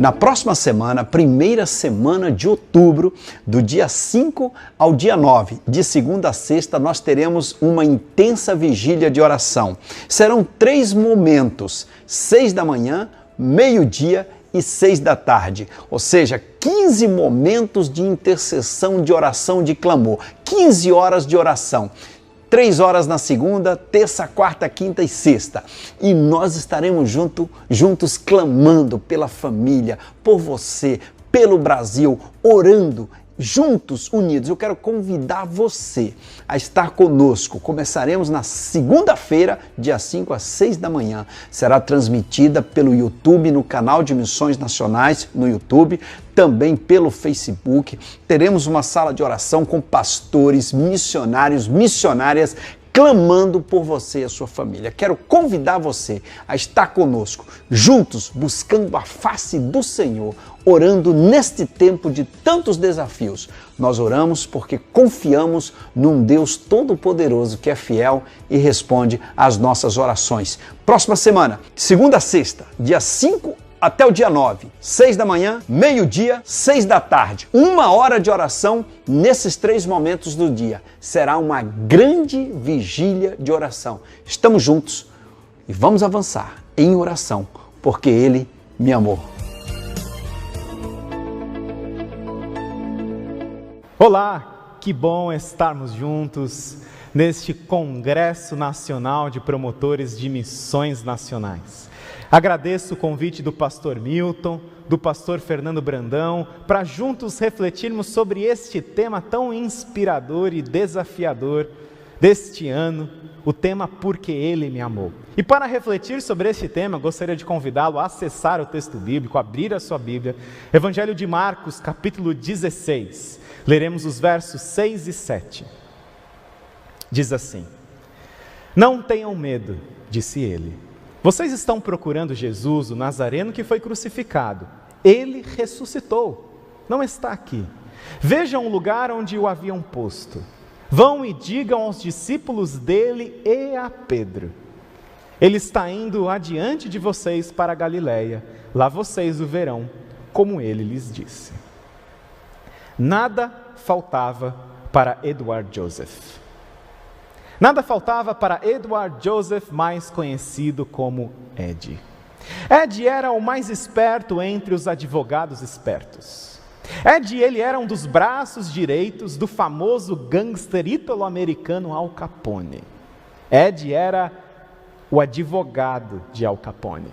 Na próxima semana, primeira semana de outubro, do dia 5 ao dia 9, de segunda a sexta, nós teremos uma intensa vigília de oração. Serão 3 momentos, 6 da manhã, meio-dia e 6 da tarde, ou seja, 15 momentos de intercessão, de oração, de clamor, 15 horas de oração. 3 horas na segunda, terça, quarta, quinta e sexta. E nós estaremos juntos clamando pela família, por você, pelo Brasil, orando, juntos, unidos. Eu quero convidar você a estar conosco. Começaremos na segunda-feira, dia 5 às 6 da manhã. Será transmitida pelo YouTube, no canal de Missões Nacionais, no YouTube, também pelo Facebook. Teremos uma sala de oração com pastores, missionários, missionárias, clamando por você e a sua família. Quero convidar você a estar conosco, juntos, buscando a face do Senhor, orando neste tempo de tantos desafios. Nós oramos porque confiamos num Deus Todo-Poderoso que é fiel e responde às nossas orações. Próxima semana, segunda a sexta, dia 5 até o dia 9, 6 da manhã, meio-dia, 6 da tarde. 1 hora de oração nesses 3 momentos do dia. Será uma grande vigília de oração. Estamos juntos e vamos avançar em oração, porque Ele me amou. Olá, que bom estarmos juntos neste Congresso Nacional de Promotores de Missões Nacionais. Agradeço o convite do pastor Milton, do pastor Fernando Brandão, para juntos refletirmos sobre este tema tão inspirador e desafiador deste ano, o tema Porque Ele Me Amou. E para refletir sobre este tema, gostaria de convidá-lo a acessar o texto bíblico, abrir a sua Bíblia, Evangelho de Marcos, capítulo 16. Leremos os versos 6 e 7. Diz assim: Não tenham medo, disse ele. Vocês estão procurando Jesus, o Nazareno que foi crucificado. Ele ressuscitou, não está aqui. Vejam o lugar onde o haviam posto. Vão e digam aos discípulos dele e a Pedro: Ele está indo adiante de vocês para a Galileia. Lá vocês o verão, como ele lhes disse. Nada faltava para Edward Joseph. Nada faltava para Edward Joseph, mais conhecido como Ed. Ed era o mais esperto entre os advogados espertos. Ed, ele era um dos braços direitos do famoso gangster ítalo-americano Al Capone. Ed era o advogado de Al Capone.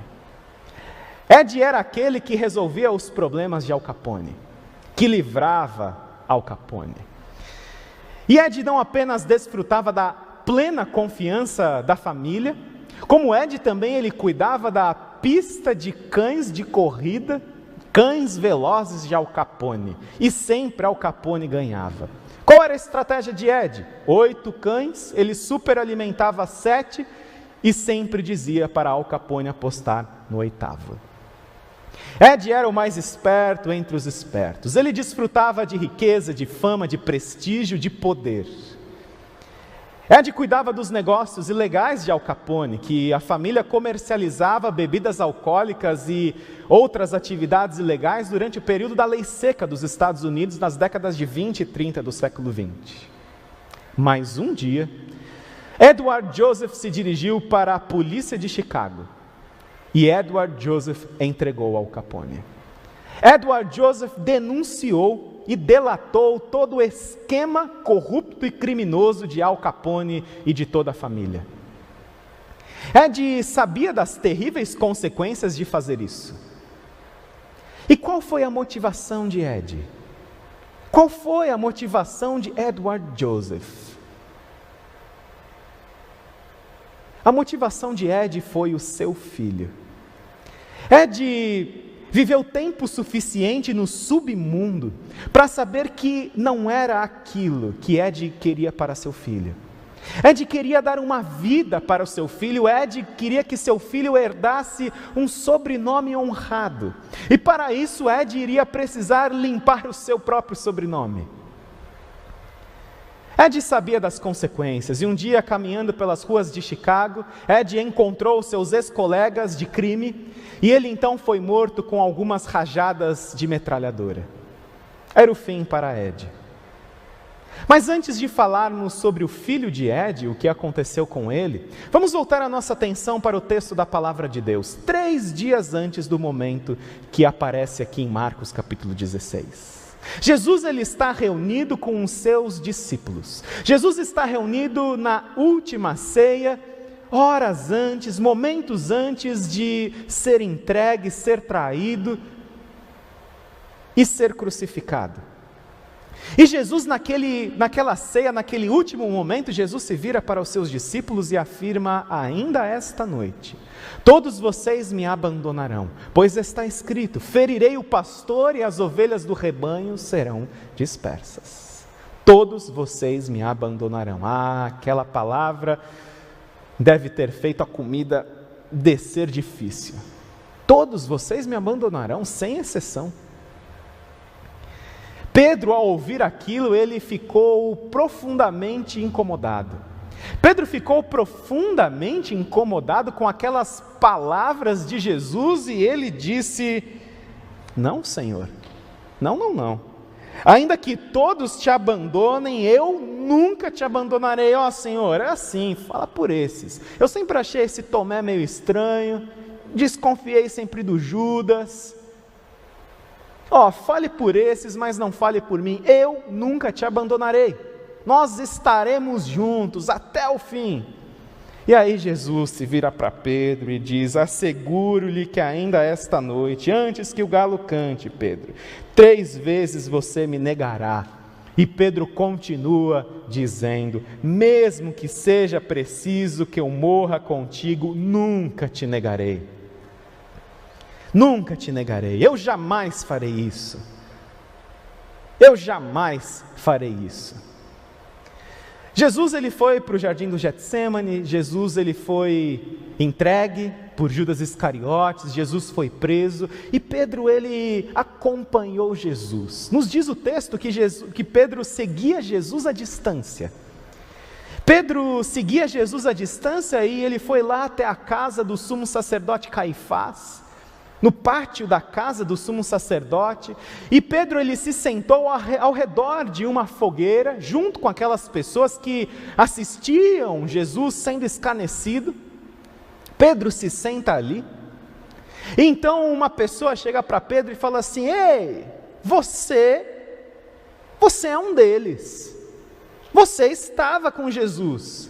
Ed era aquele que resolvia os problemas de Al Capone, que livrava Al Capone. E Ed não apenas desfrutava da plena confiança da família, como Ed também ele cuidava da pista de cães de corrida, cães velozes de Al Capone, e sempre Al Capone ganhava. Qual era a estratégia de Ed? 8 cães, ele superalimentava 7 e sempre dizia para Al Capone apostar no 8º. Ed era o mais esperto entre os espertos. Ele desfrutava de riqueza, de fama, de prestígio, de poder. Ed cuidava dos negócios ilegais de Al Capone, que a família comercializava bebidas alcoólicas e outras atividades ilegais durante o período da lei seca dos Estados Unidos, nas décadas de 20 e 30 do século XX. Mas um dia, Edward Joseph se dirigiu para a polícia de Chicago e Edward Joseph entregou Al Capone. Edward Joseph denunciou e delatou todo o esquema corrupto e criminoso de Al Capone e de toda a família. Ed sabia das terríveis consequências de fazer isso. E qual foi a motivação de Ed? Qual foi a motivação de Edward Joseph? A motivação de Ed foi o seu filho. Ed viveu tempo suficiente no submundo para saber que não era aquilo que Ed queria para seu filho. Ed queria dar uma vida para o seu filho. Ed queria que seu filho herdasse um sobrenome honrado. E para isso Ed iria precisar limpar o seu próprio sobrenome. Ed sabia das consequências, e um dia, caminhando pelas ruas de Chicago, Ed encontrou seus ex-colegas de crime, e ele então foi morto com algumas rajadas de metralhadora. Era o fim para Ed. Mas antes de falarmos sobre o filho de Ed, o que aconteceu com ele, vamos voltar a nossa atenção para o texto da Palavra de Deus, 3 dias antes do momento que aparece aqui em Marcos capítulo 16. Jesus ele está reunido com os seus discípulos. Jesus está reunido na última ceia, horas antes, momentos antes de ser entregue, ser traído e ser crucificado. E Jesus naquela ceia, naquele último momento, Jesus se vira para os seus discípulos e afirma: ainda esta noite, todos vocês me abandonarão, pois está escrito, ferirei o pastor e as ovelhas do rebanho serão dispersas. Todos vocês me abandonarão. Aquela palavra deve ter feito a comida descer difícil. Todos vocês me abandonarão, sem exceção. Pedro, ao ouvir aquilo, ele ficou profundamente incomodado. Pedro ficou profundamente incomodado com aquelas palavras de Jesus e ele disse: não, Senhor, não. Ainda que todos te abandonem, eu nunca te abandonarei. Ó Senhor, é assim, fala por esses. Eu sempre achei esse Tomé meio estranho, desconfiei sempre do Judas. Fale por esses, mas não fale por mim. Eu nunca te abandonarei. Nós estaremos juntos até o fim. E aí Jesus se vira para Pedro e diz: asseguro-lhe que ainda esta noite, antes que o galo cante, Pedro, 3 vezes você me negará. E Pedro continua dizendo: mesmo que seja preciso que eu morra contigo, nunca te negarei. Nunca te negarei, eu jamais farei isso. Eu jamais farei isso. Jesus ele foi para o jardim do Getsêmani, Jesus ele foi entregue por Judas Iscariotes, Jesus foi preso e Pedro ele acompanhou Jesus. Nos diz o texto que Pedro seguia Jesus à distância. Pedro seguia Jesus à distância e ele foi lá até a casa do sumo sacerdote Caifás, no pátio da casa do sumo sacerdote, e Pedro ele se sentou ao redor de uma fogueira, junto com aquelas pessoas que assistiam Jesus sendo escarnecido. Pedro se senta ali, e então uma pessoa chega para Pedro e fala assim: ei, você é um deles, você estava com Jesus.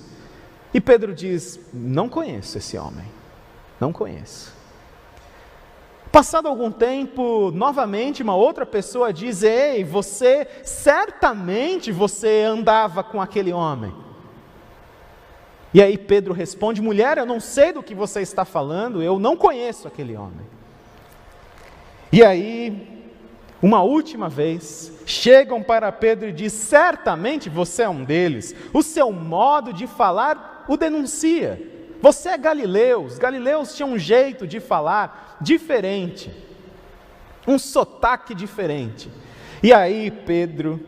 E Pedro diz: não conheço esse homem, não conheço. Passado algum tempo, novamente uma outra pessoa diz: ei, certamente você andava com aquele homem. E aí Pedro responde: mulher, eu não sei do que você está falando, eu não conheço aquele homem. E aí, uma última vez, chegam para Pedro e diz: certamente você é um deles, o seu modo de falar o denuncia. Você é galileu, os galileus tinham um jeito de falar diferente, um sotaque diferente. E aí Pedro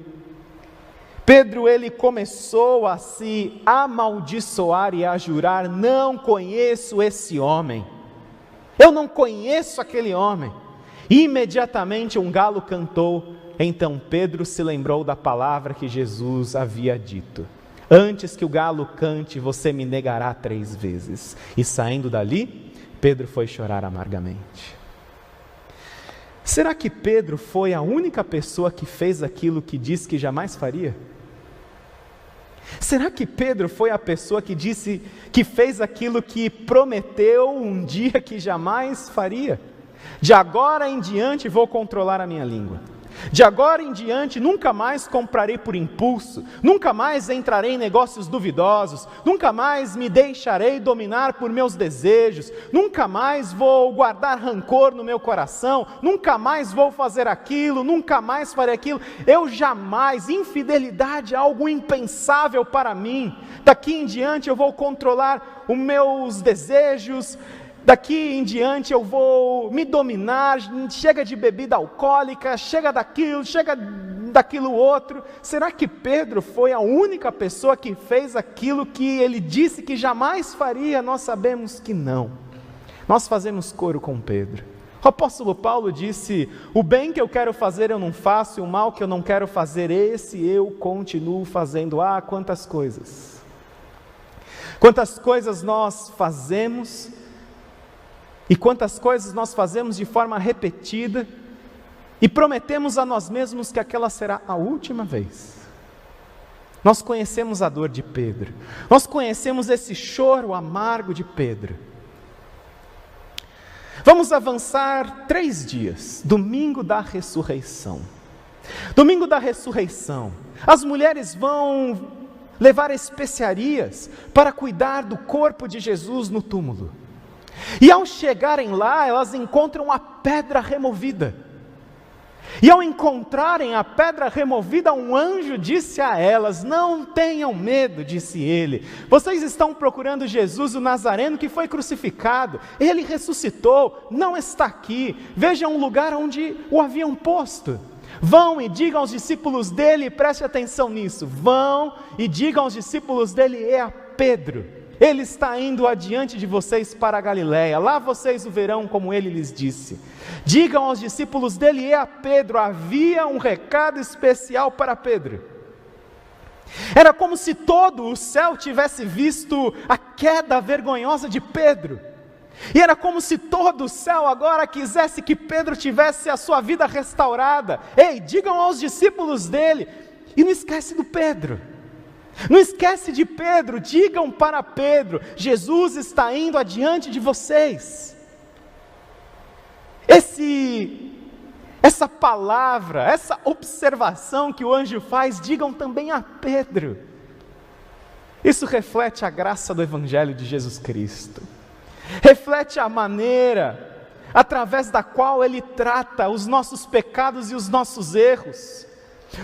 ele começou a se amaldiçoar e a jurar: não conheço esse homem, eu não conheço aquele homem. E imediatamente um galo cantou, então Pedro se lembrou da palavra que Jesus havia dito: antes que o galo cante, você me negará 3 vezes. E saindo dali, Pedro foi chorar amargamente. Será que Pedro foi a única pessoa que fez aquilo que disse que jamais faria? Será que Pedro foi a pessoa que disse que fez aquilo que prometeu um dia que jamais faria? De agora em diante vou controlar a minha língua. De agora em diante nunca mais comprarei por impulso, nunca mais entrarei em negócios duvidosos, nunca mais me deixarei dominar por meus desejos, nunca mais vou guardar rancor no meu coração, nunca mais vou fazer aquilo, nunca mais farei aquilo. Eu jamais, infidelidade é algo impensável para mim. Daqui em diante eu vou controlar os meus desejos. Daqui em diante eu vou me dominar, chega de bebida alcoólica, chega daquilo, chega daquilo outro. Será que Pedro foi a única pessoa que fez aquilo que ele disse que jamais faria? Nós sabemos que não. Nós fazemos coro com Pedro. O apóstolo Paulo disse: o bem que eu quero fazer eu não faço, e o mal que eu não quero fazer, esse eu continuo fazendo. Ah, quantas coisas! Quantas coisas nós fazemos, e quantas coisas nós fazemos de forma repetida, e prometemos a nós mesmos que aquela será a última vez. Nós conhecemos a dor de Pedro, nós conhecemos esse choro amargo de Pedro. Vamos avançar 3 dias, domingo da ressurreição. Domingo da ressurreição, as mulheres vão levar especiarias para cuidar do corpo de Jesus no túmulo. E ao chegarem lá, elas encontram a pedra removida. E ao encontrarem a pedra removida, um anjo disse a elas: não tenham medo, disse ele. Vocês estão procurando Jesus, o Nazareno, que foi crucificado. Ele ressuscitou, não está aqui. Vejam um lugar onde o haviam posto. Vão e digam aos discípulos dele, preste atenção nisso. Vão e digam aos discípulos dele: é a Pedro. Ele está indo adiante de vocês para a Galiléia, lá vocês o verão como ele lhes disse. Digam aos discípulos dele: é a Pedro. Havia um recado especial para Pedro. Era como se todo o céu tivesse visto a queda vergonhosa de Pedro. E era como se todo o céu agora quisesse que Pedro tivesse a sua vida restaurada. Ei, digam aos discípulos dele, e não esquece do Pedro. Não esquece de Pedro, digam para Pedro: Jesus está indo adiante de vocês. Essa palavra, essa observação que o anjo faz, digam também a Pedro. Isso reflete a graça do Evangelho de Jesus Cristo. Reflete a maneira através da qual Ele trata os nossos pecados e os nossos erros.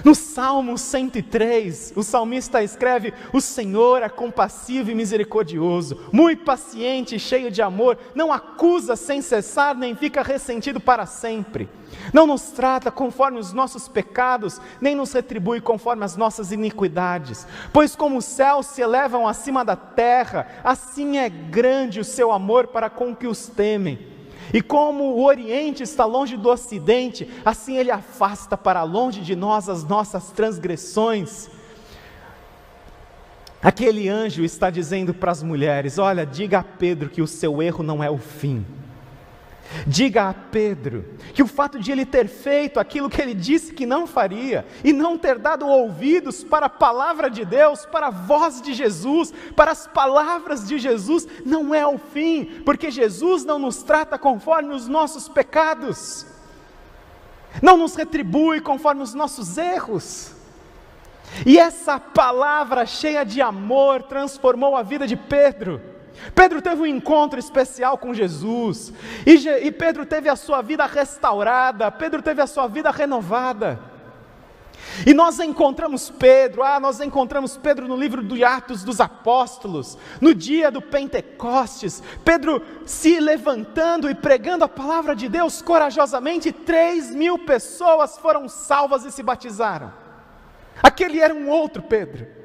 No Salmo 103, o salmista escreve: o Senhor é compassivo e misericordioso, muito paciente e cheio de amor, não acusa sem cessar, nem fica ressentido para sempre. Não nos trata conforme os nossos pecados, nem nos retribui conforme as nossas iniquidades. Pois como os céus se elevam acima da terra, assim é grande o seu amor para com que os temem. E como o Oriente está longe do Ocidente, assim Ele afasta para longe de nós as nossas transgressões. Aquele anjo está dizendo para as mulheres: olha, diga a Pedro que o seu erro não é o fim. Diga a Pedro que o fato de ele ter feito aquilo que ele disse que não faria, e não ter dado ouvidos para a palavra de Deus, para a voz de Jesus, para as palavras de Jesus, não é o fim, porque Jesus não nos trata conforme os nossos pecados, não nos retribui conforme os nossos erros. E essa palavra cheia de amor transformou a vida de Pedro. Pedro teve um encontro especial com Jesus, e Pedro teve a sua vida restaurada, Pedro teve a sua vida renovada. E nós encontramos Pedro no livro de Atos dos Apóstolos, no dia do Pentecostes, Pedro se levantando e pregando a palavra de Deus corajosamente. 3.000 pessoas foram salvas e se batizaram. Aquele era um outro Pedro.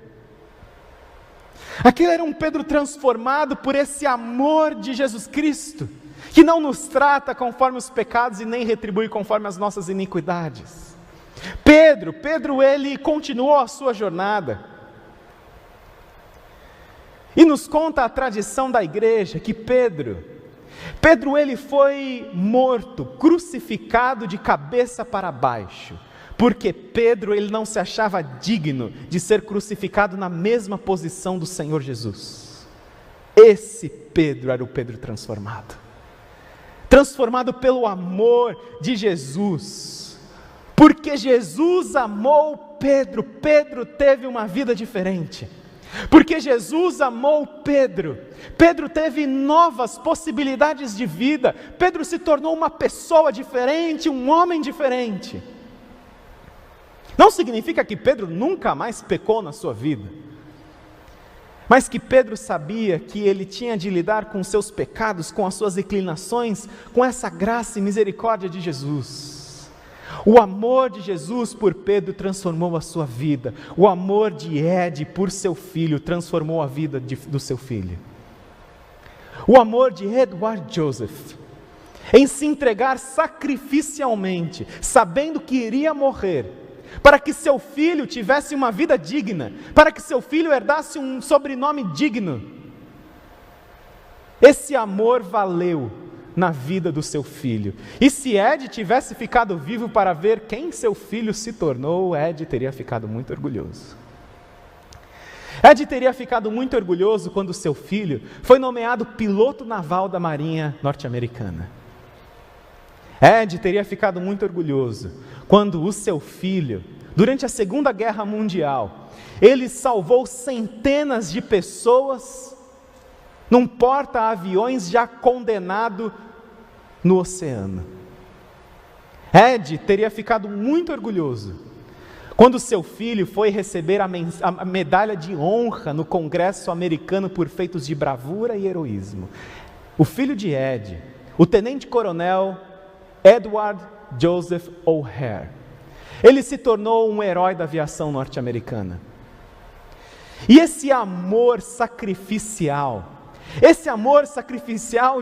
Aquele era um Pedro transformado por esse amor de Jesus Cristo, que não nos trata conforme os pecados e nem retribui conforme as nossas iniquidades. Pedro ele continuou a sua jornada. E nos conta a tradição da igreja que Pedro ele foi morto, crucificado de cabeça para baixo. Porque Pedro ele não se achava digno de ser crucificado na mesma posição do Senhor Jesus. Esse Pedro era o Pedro transformado. Transformado pelo amor de Jesus. Porque Jesus amou Pedro, Pedro teve uma vida diferente. Porque Jesus amou Pedro, Pedro teve novas possibilidades de vida. Pedro se tornou uma pessoa diferente, um homem diferente. Não significa que Pedro nunca mais pecou na sua vida, mas que Pedro sabia que ele tinha de lidar com seus pecados, com as suas inclinações, com essa graça e misericórdia de Jesus. O amor de Jesus por Pedro transformou a sua vida. O amor de Ed por seu filho transformou a vida do seu filho. O amor de Edward Joseph em se entregar sacrificialmente, sabendo que iria morrer, para que seu filho tivesse uma vida digna, para que seu filho herdasse um sobrenome digno. Esse amor valeu na vida do seu filho. E se Ed tivesse ficado vivo para ver quem seu filho se tornou, Ed teria ficado muito orgulhoso. Ed teria ficado muito orgulhoso quando seu filho foi nomeado piloto naval da Marinha norte-americana. Ed teria ficado muito orgulhoso quando o seu filho, durante a Segunda Guerra Mundial, ele salvou centenas de pessoas num porta-aviões já condenado no oceano. Ed teria ficado muito orgulhoso quando seu filho foi receber a medalha de honra no Congresso americano por feitos de bravura e heroísmo. O filho de Ed, o tenente-coronel Edward Joseph O'Hare, ele se tornou um herói da aviação norte-americana. E esse amor sacrificial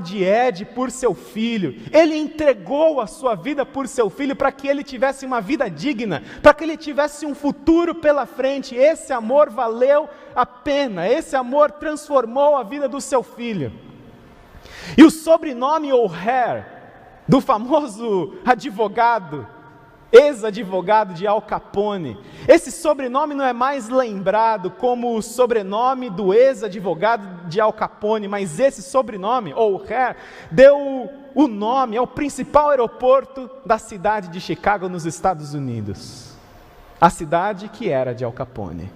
de Ed por seu filho, ele entregou a sua vida por seu filho para que ele tivesse uma vida digna, para que ele tivesse um futuro pela frente. Esse amor valeu a pena, esse amor transformou a vida do seu filho. E o sobrenome O'Hare, do famoso advogado, ex-advogado de Al Capone, esse sobrenome não é mais lembrado como o sobrenome do ex-advogado de Al Capone, mas esse sobrenome, O'Hare, deu o nome ao principal aeroporto da cidade de Chicago, nos Estados Unidos. A cidade que era de Al Capone,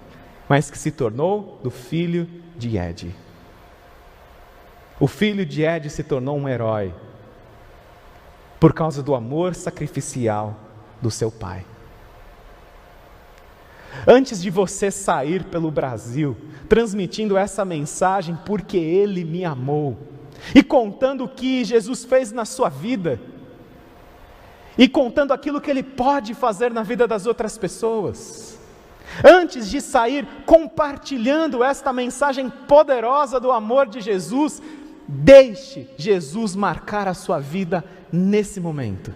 mas que se tornou do filho de Ed. O filho de Ed se tornou um herói por causa do amor sacrificial do seu pai. Antes de você sair pelo Brasil, transmitindo essa mensagem, porque Ele me amou, e contando o que Jesus fez na sua vida, e contando aquilo que Ele pode fazer na vida das outras pessoas, antes de sair compartilhando esta mensagem poderosa do amor de Jesus, deixe Jesus marcar a sua vida nesse momento.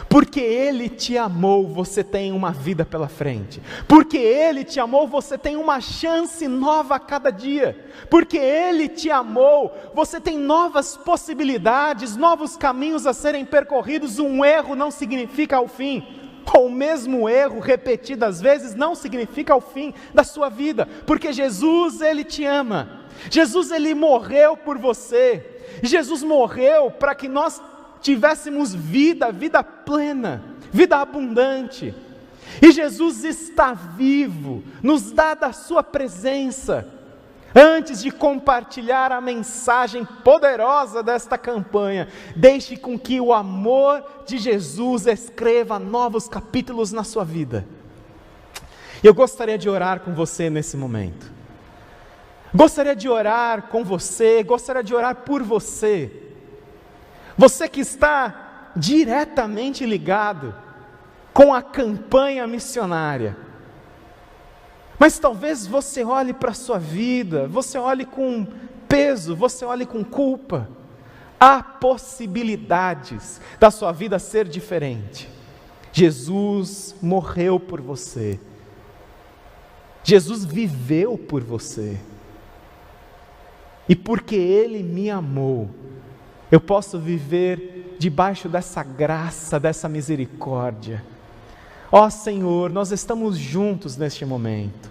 Porque Ele te amou, você tem uma vida pela frente. Porque Ele te amou, você tem uma chance nova a cada dia. Porque Ele te amou, você tem novas possibilidades, novos caminhos a serem percorridos. Um erro não significa o fim, ou o mesmo erro repetidas vezes não significa o fim da sua vida. Porque Jesus, Ele te ama. Jesus, Ele morreu por você. Jesus morreu para que nós tivéssemos vida plena, vida abundante. E Jesus está vivo, nos dá da sua presença. Antes de compartilhar a mensagem poderosa desta campanha, deixe com que o amor de Jesus escreva novos capítulos na sua vida. Eu gostaria de orar com você nesse momento. Gostaria de orar com você, gostaria de orar por você. Você que está diretamente ligado com a campanha missionária. Mas talvez você olhe para a sua vida, você olhe com peso, você olhe com culpa. Há possibilidades da sua vida ser diferente. Jesus morreu por você. Jesus viveu por você. E porque Ele me amou, eu posso viver debaixo dessa graça, dessa misericórdia. Ó Senhor, nós estamos juntos neste momento.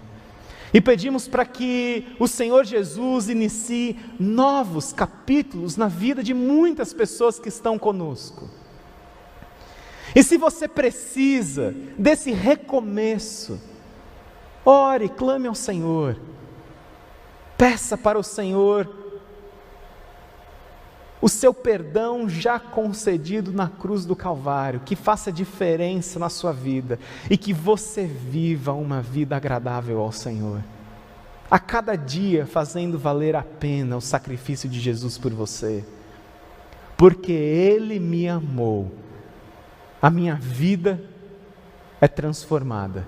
E pedimos para que o Senhor Jesus inicie novos capítulos na vida de muitas pessoas que estão conosco. E se você precisa desse recomeço, ore, clame ao Senhor. Peça para o Senhor o seu perdão já concedido na cruz do Calvário, que faça diferença na sua vida e que você viva uma vida agradável ao Senhor. A cada dia fazendo valer a pena o sacrifício de Jesus por você. Porque Ele me amou a minha vida é transformada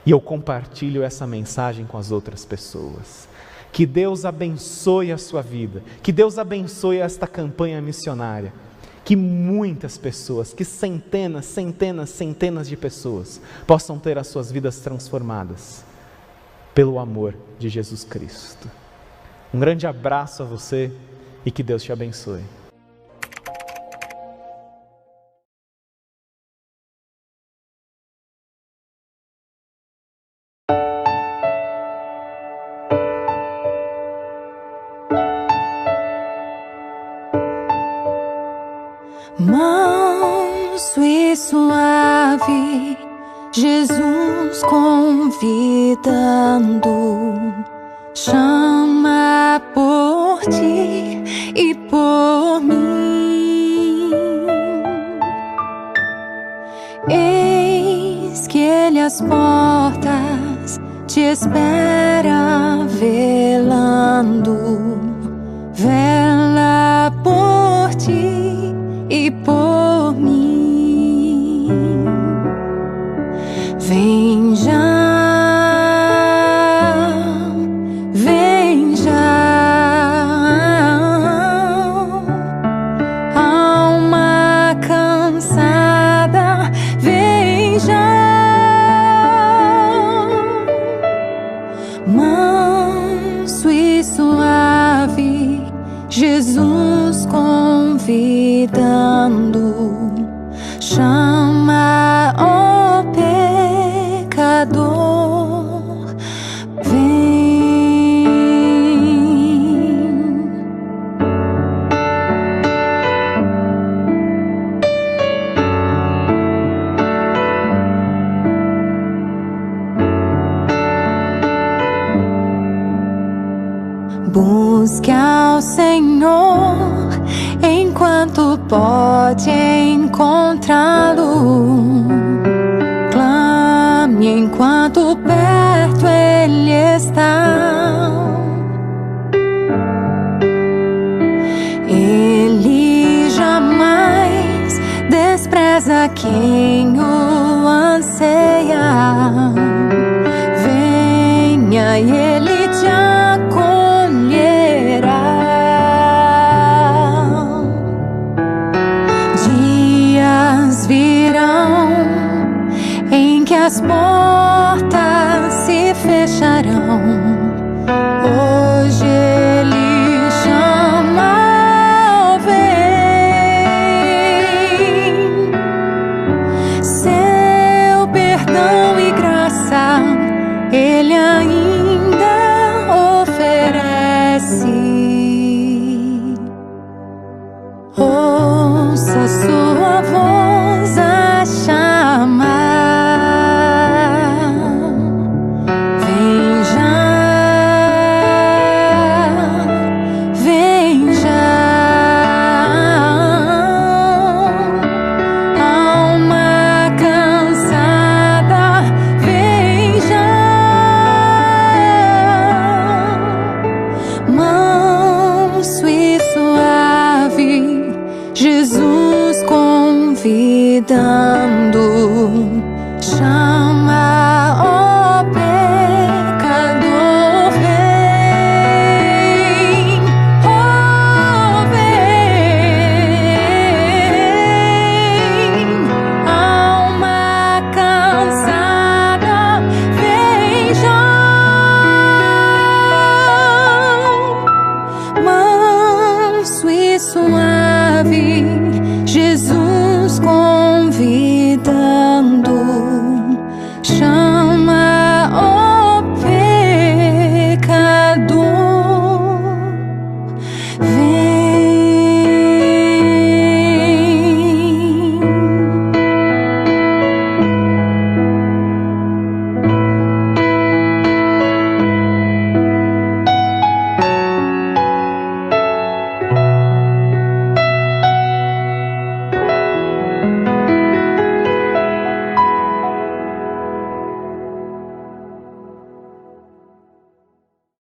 e eu compartilho essa mensagem com as outras pessoas. Que Deus abençoe a sua vida, que Deus abençoe esta campanha missionária, que muitas pessoas, que centenas de pessoas possam ter as suas vidas transformadas pelo amor de Jesus Cristo. Um grande abraço a você e que Deus te abençoe. Manso e suave, Jesus convidando, chama por ti e por mim. Eis que Ele às portas te espera velando, vela por ti e por mim. Vem já, vem já, alma cansada, vem já, manso e suave, Jesus convidando, chama, ó pecador, vem. Busque ao Senhor enquanto pode encontrá-lo. Clame enquanto perto Ele está. Ele jamais despreza quem o anseia. Venha e Ele te acolherá. Dias virão em que as portas se fecharão